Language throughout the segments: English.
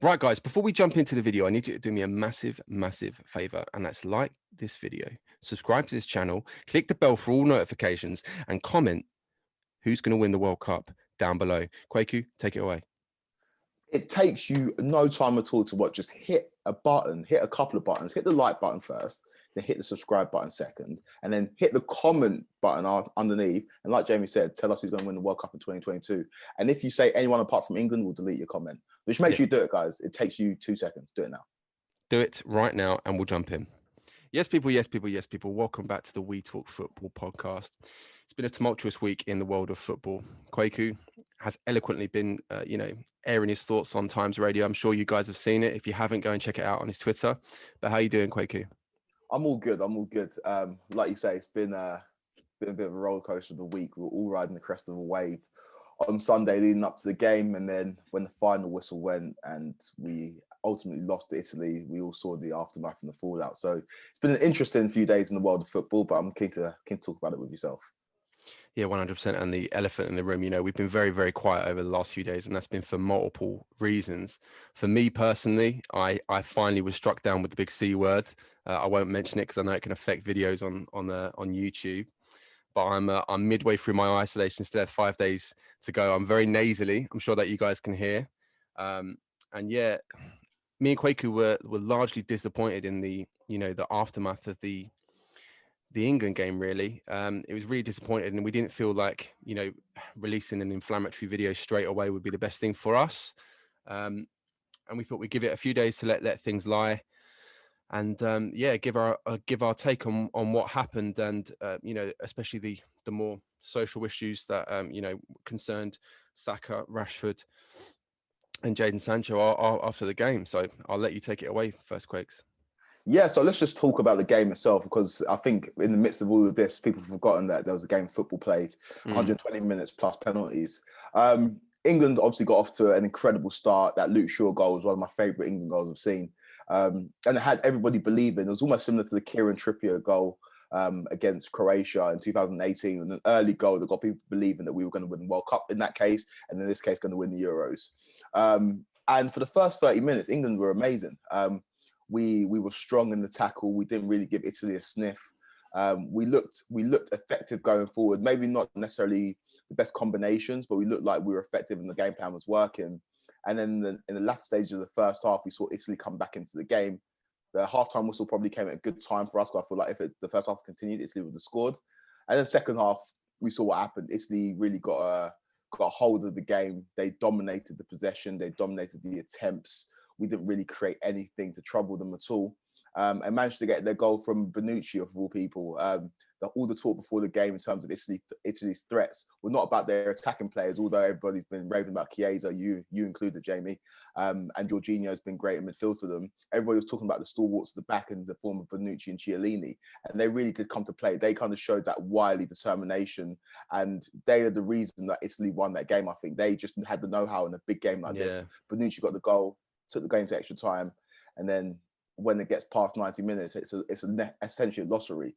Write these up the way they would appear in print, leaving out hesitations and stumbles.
Right, guys, before we jump into the video, I need you to do me a massive, massive favor, and that's like this video, subscribe to this channel, click the bell for all notifications, and comment who's going to win the World Cup down below. Kwaku, take it away. It takes you no time at all to just hit a button, hit a couple of buttons, hit the like button first, then hit the subscribe button second, and then hit the comment button underneath. And like Jamie said, tell us who's going to win the World Cup in 2022. And if you say anyone apart from England, we'll delete your comment. Which makes you do it, guys. It takes you 2 seconds. Do it now. Do it right now, and we'll jump in. Yes, people, yes, people, yes, people. Welcome back to the We Talk Football podcast. It's been a tumultuous week in the world of football. Kwaku has eloquently been, airing his thoughts on Times Radio. I'm sure you guys have seen it. If you haven't, go and check it out on his Twitter. But how are you doing, Kwaku? I'm all good. Like you say, it's been a bit of a roller coaster of the week. We're all riding the crest of a wave on Sunday leading up to the game. And then when the final whistle went and we ultimately lost to Italy, we all saw the aftermath and the fallout. So it's been an interesting few days in the world of football, but I'm keen to talk about it with yourself. Yeah, 100%. And the elephant in the room, we've been very, very quiet over the last few days, and that's been for multiple reasons. For me personally, I finally was struck down with the big C word. I won't mention it because I know it can affect videos on YouTube. But I'm midway through my isolation. Still have 5 days to go. I'm very nasally. I'm sure that you guys can hear. And yeah, me and Kwaku were largely disappointed in the aftermath of the England game. Really, it was really disappointed, and we didn't feel like releasing an inflammatory video straight away would be the best thing for us. And we thought we'd give it a few days to let things lie. And give our take on what happened, and especially the more social issues that concerned Saka, Rashford, and Jadon Sancho after the game. So I'll let you take it away first, Quakes. Yeah, so let's just talk about the game itself, because I think in the midst of all of this, people have forgotten that there was a game of football played, 120 minutes plus penalties. England obviously got off to an incredible start. That Luke Shaw goal was one of my favourite England goals I've seen. And it had everybody believing. It was almost similar to the Kieran Trippier goal against Croatia in 2018, an early goal that got people believing that we were going to win the World Cup in that case, and in this case, going to win the Euros. And for the first 30 minutes, England were amazing. We were strong in the tackle. We didn't really give Italy a sniff. We looked effective going forward. Maybe not necessarily the best combinations, but we looked like we were effective and the game plan was working. And then in the latter stages of the first half, we saw Italy come back into the game. The halftime whistle probably came at a good time for us, because I feel like if the first half continued, Italy would have scored. And then second half, we saw what happened. Italy really got a hold of the game. They dominated the possession. They dominated the attempts. We didn't really create anything to trouble them at all. And managed to get their goal from Bonucci, of all people. All the talk before the game in terms of Italy's threats were not about their attacking players, although everybody's been raving about Chiesa, you included, Jamie, and Jorginho's been great in midfield for them. Everybody was talking about the stalwarts at the back in the form of Bonucci and Chiellini, and they really did come to play. They kind of showed that wily determination, and they are the reason that Italy won that game. I think they just had the know-how in a big game like this. Bonucci got the goal, took the game to extra time, and then when it gets past 90 minutes, it's essentially a lottery.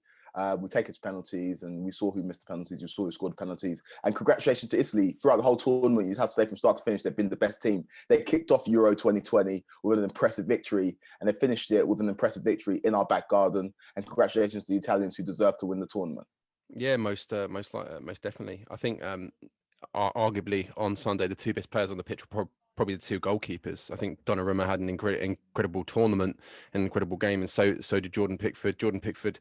We take it to penalties, and we saw who missed the penalties, we saw who scored the penalties. And congratulations to Italy. Throughout the whole tournament, you'd have to say from start to finish, they've been the best team. They kicked off Euro 2020 with an impressive victory, and they finished it with an impressive victory in our back garden. And congratulations to the Italians, who deserve to win the tournament. Yeah, most definitely. I think arguably on Sunday, the two best players on the pitch were probably the two goalkeepers. I think Donnarumma had an incredible tournament, an incredible game, and so did Jordan Pickford. Jordan Pickford,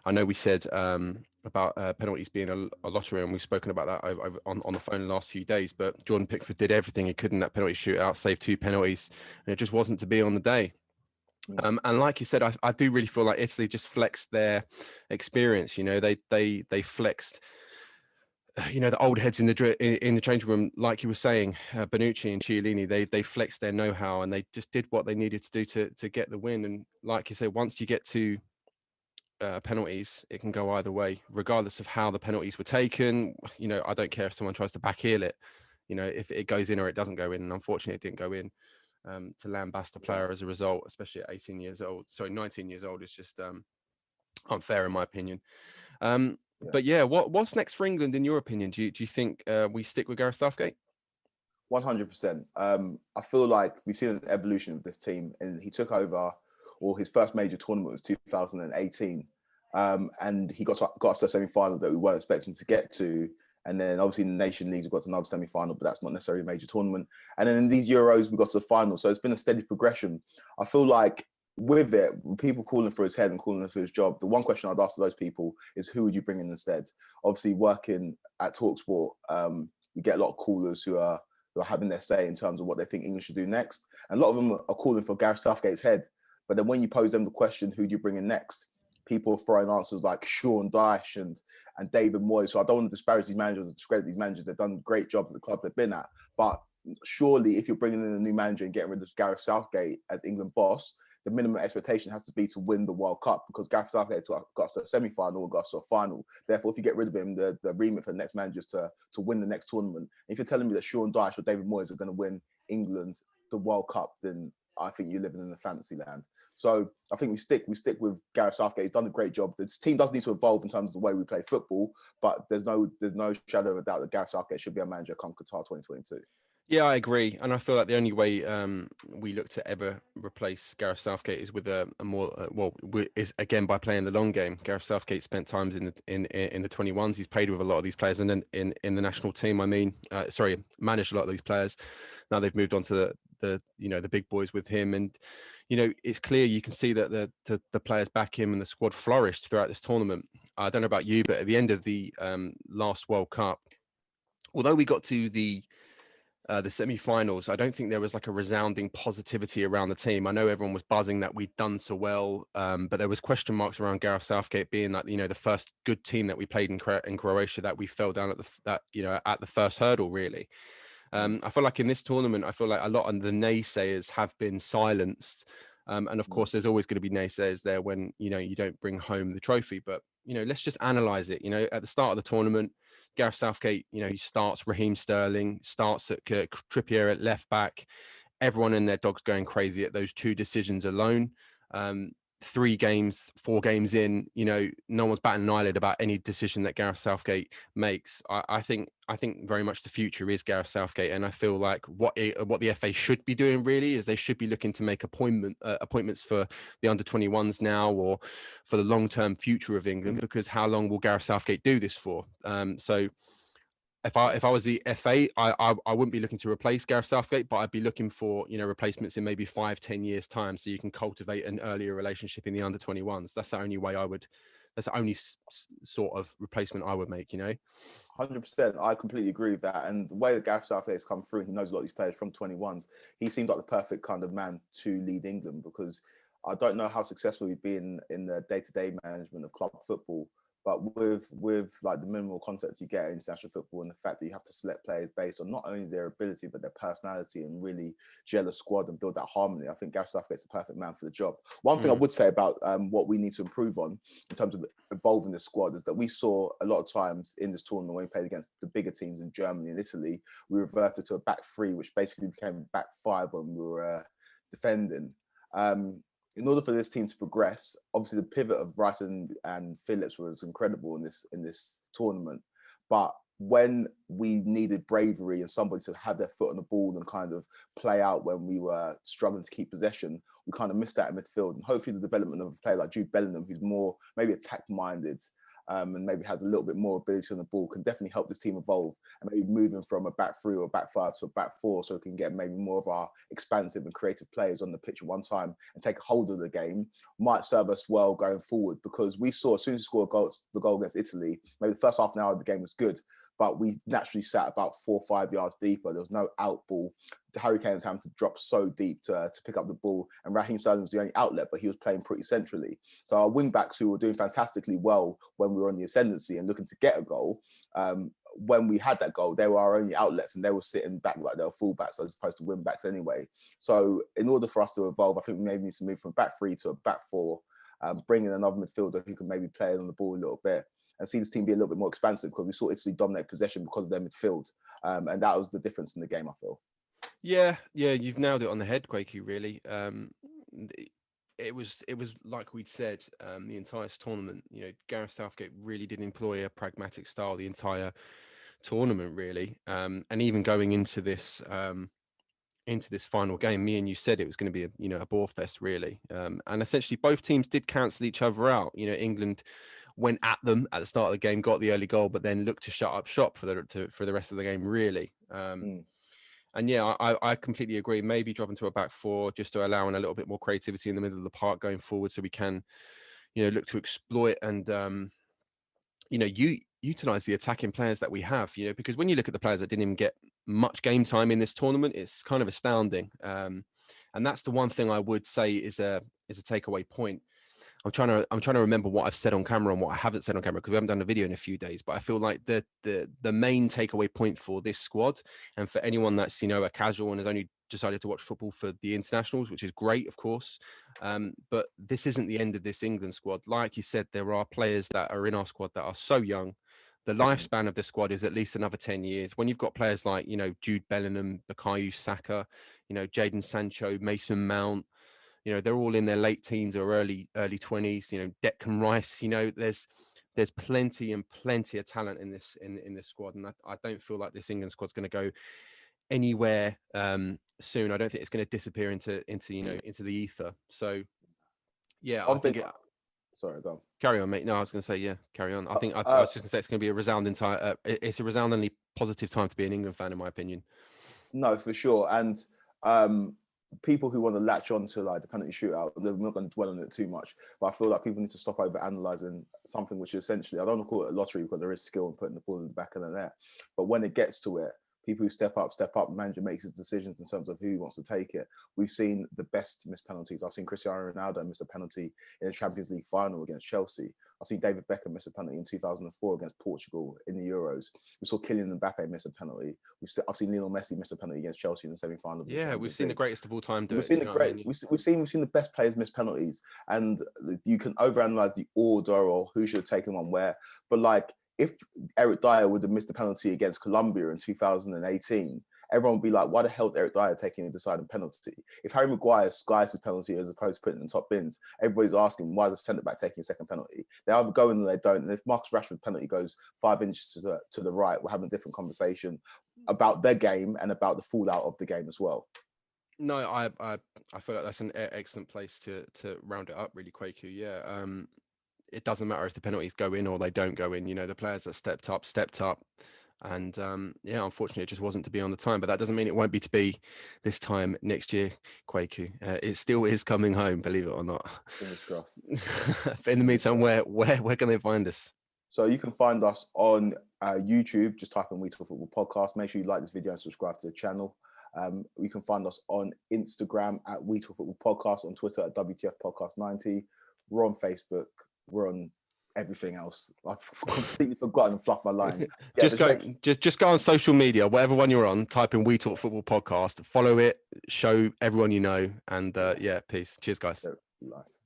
I know we said about penalties being a lottery, and we've spoken about that on the phone the last few days, but Jordan Pickford did everything he could in that penalty shootout, saved 2 penalties, and it just wasn't to be on the day. And like you said, I do really feel like Italy just flexed their experience. They flexed the old heads in the changing room, like you were saying, Bonucci and Chiellini, they flexed their know-how, and they just did what they needed to do to get the win. And like you say, once you get to penalties, it can go either way, regardless of how the penalties were taken. I don't care if someone tries to backheel it. If it goes in or it doesn't go in. And unfortunately, it didn't go in. To lambast a player as a result, especially at 19 years old, is just unfair in my opinion. But yeah, what's next for England in your opinion? Do you think we stick with Gareth Southgate? 100%. I feel like we've seen an evolution of this team, and he took over, or his first major tournament was 2018, and he got us to a semi-final that we weren't expecting to get to. And then obviously in the Nation Leagues, we got to another semi-final, but that's not necessarily a major tournament. And then in these Euros, we got to the final. So it's been a steady progression. I feel like with it, people calling for his head and calling for his job, the one question I'd ask to those people is, who would you bring in instead? Obviously, working at TalkSport, you get a lot of callers who are having their say in terms of what they think England should do next. And a lot of them are calling for Gareth Southgate's head. But then when you pose them the question, who do you bring in next? People are throwing answers like Sean Dyche and David Moyes. So I don't want to disparage these managers or discredit these managers. They've done great jobs at the club they've been at. But surely if you're bringing in a new manager and getting rid of Gareth Southgate as England boss, the minimum expectation has to be to win the World Cup, because Gareth Southgate got us to a semi-final or got us to a final. Therefore, if you get rid of him, the remit for the next manager is to win the next tournament. If you're telling me that Sean Dyche or David Moyes are going to win England the World Cup, then I think you're living in a fantasy land. So I think we stick with Gareth Southgate. He's done a great job. This team does need to evolve in terms of the way we play football, but there's no shadow of a doubt that Gareth Southgate should be our manager come Qatar 2022. Yeah, I agree, and I feel like the only way we look to ever replace Gareth Southgate is with a more is again by playing the long game. Gareth Southgate spent times in the 21s. He's played with a lot of these players, and then in the national team. Managed a lot of these players. Now they've moved on to the big boys with him, and it's clear you can see that the players back him and the squad flourished throughout this tournament. I don't know about you, but at the end of the last World Cup, although we got to the semi-finals, I don't think there was like a resounding positivity around the team. I know everyone was buzzing that we'd done so well, but there was question marks around Gareth Southgate being like the first good team that we played in Croatia, that we fell down at the first hurdle really. I feel like in this tournament, I feel like a lot of the naysayers have been silenced. And of course, there's always going to be naysayers there when, you don't bring home the trophy. But, let's just analyze it. At the start of the tournament, Gareth Southgate, he starts Raheem Sterling, starts at Trippier at left back. Everyone and their dog's going crazy at those two decisions alone. 4 games in, no one's batting an eyelid about any decision that Gareth Southgate makes. I think very much the future is Gareth Southgate, and I feel like what the FA should be doing really is they should be looking to make appointments for the under-21s now, or for the long-term future of England, because how long will Gareth Southgate do this for? So if I was the FA, I wouldn't be looking to replace Gareth Southgate, but I'd be looking for replacements in maybe 5-10 years time, so you can cultivate an earlier relationship in the under-21s. That's the only way that's the only sort of replacement I would make. 100%. I completely agree with that. And the way that Gareth Southgate has come through, he knows a lot of these players from 21s. He seems like the perfect kind of man to lead England, because I don't know how successful he'd be in the day-to-day management of club football. But with like the minimal context you get in international football, and the fact that you have to select players based on not only their ability but their personality, and really gel a squad and build that harmony, I think Gareth Southgate's a perfect man for the job. One thing I would say about what we need to improve on in terms of evolving the squad is that we saw a lot of times in this tournament, when we played against the bigger teams in Germany and Italy, we reverted to a back three, which basically became back five when we were defending. In order for this team to progress, obviously the pivot of Rice and Phillips was incredible in this tournament. But when we needed bravery and somebody to have their foot on the ball and kind of play out when we were struggling to keep possession, we kind of missed that in midfield. And hopefully the development of a player like Jude Bellingham, who's more maybe attack-minded, and maybe has a little bit more ability on the ball, can definitely help this team evolve, and maybe moving from a back three or a back five to a back four, so we can get maybe more of our expansive and creative players on the pitch at one time and take a hold of the game, might serve us well going forward. Because we saw, as soon as we scored the goal against Italy, maybe the first half an hour of the game was good, but we naturally sat about 4 or 5 yards deeper. There was no out ball. Harry Kane was having to drop so deep to pick up the ball, and Raheem Sterling was the only outlet, but he was playing pretty centrally. So our wing backs, who were doing fantastically well when we were on the ascendancy and looking to get a goal, when we had that goal, they were our only outlets, and they were sitting back like they were fullbacks as opposed to wing backs anyway. So in order for us to evolve, I think we maybe need to move from back three to a back four, bring in another midfielder who can maybe play on the ball a little bit, and see this team be a little bit more expansive, because we saw Italy dominate possession because of their midfield. And that was the difference in the game, I feel. Yeah, you've nailed it on the head, Quakey, really. It was like we'd said, the entire tournament, Gareth Southgate really did employ a pragmatic style the entire tournament, really. And even going into this final game, me and you said it was going to be a bore fest, really. And essentially both teams did cancel each other out. England went at them at the start of the game, got the early goal, but then looked to shut up shop for the rest of the game, really. And yeah, I completely agree. Maybe dropping to a back four just to allow in a little bit more creativity in the middle of the park going forward, so we can, look to exploit and you utilize the attacking players that we have. Because when you look at the players that didn't even get much game time in this tournament, it's kind of astounding. And that's the one thing I would say is a takeaway point. I'm trying to remember what I've said on camera and what I haven't said on camera, because we haven't done a video in a few days. But I feel like the main takeaway point for this squad, and for anyone that's a casual and has only decided to watch football for the internationals, which is great, of course, but this isn't the end of this England squad. Like you said, there are players that are in our squad that are so young. The lifespan of the squad is at least another 10 years. When you've got players like Jude Bellingham, Bukayo Saka, Jadon Sancho, Mason Mount, they're all in their late teens or early 20s. Declan Rice. There's plenty of talent in this squad, and I don't feel like this England squad's going to go anywhere soon. I don't think it's going to disappear into the ether. So yeah, I think. Sorry, go on. Carry on, mate. No, I was going to say, yeah, carry on. I think I was just going to say it's going to be a resounding time. It's a resoundingly positive time to be an England fan, in my opinion. No, for sure. And people who want to latch on to like the penalty shootout, they're not going to dwell on it too much. But I feel like people need to stop over analysing something which is essentially, I don't want to call it a lottery because there is skill in putting the ball in the back of the net. But when it gets to it, people who step up. Manager makes his decisions in terms of who wants to take it. We've seen the best miss penalties. I've seen Cristiano Ronaldo miss a penalty in the Champions League final against Chelsea. I've seen David Beckham miss a penalty in 2004 against Portugal in the Euros. We saw Kylian Mbappe miss a penalty. I've seen Lionel Messi miss a penalty against Chelsea in the semi-final. Yeah, we've seen the greatest of all time do it. We've seen the best players miss penalties, and you can overanalyze the order or who should have taken one where. But like, if Eric Dyer would have missed the penalty against Colombia in 2018, everyone would be like, why the hell is Eric Dyer taking a deciding penalty? If Harry Maguire skies his penalty as opposed to putting it in the top bins, everybody's asking, why is the centre-back taking a second penalty? They either go in or they don't. And if Marcus Rashford's penalty goes 5 inches to the right, we're having a different conversation about their game and about the fallout of the game as well. No, I feel like that's an excellent place to round it up, really, Kwaku. Yeah. It doesn't matter if the penalties go in or they don't go in. The players that stepped up. And yeah, unfortunately, it just wasn't to be on the time. But that doesn't mean it won't be to be this time next year, Kwaku. It still is coming home, believe it or not. Fingers crossed. But in the meantime, where can they find us? So you can find us on YouTube. Just type in We Talk Football Podcast. Make sure you like this video and subscribe to the channel. You can find us on Instagram at We Talk Football Podcast, on Twitter at WTF Podcast 90. We're on Facebook. We're on everything else. I've completely forgotten and fluffed my lines. Yeah, just go on social media, whatever one you're on, type in We Talk Football Podcast, follow it, show everyone you know, and yeah, peace. Cheers, guys. Nice.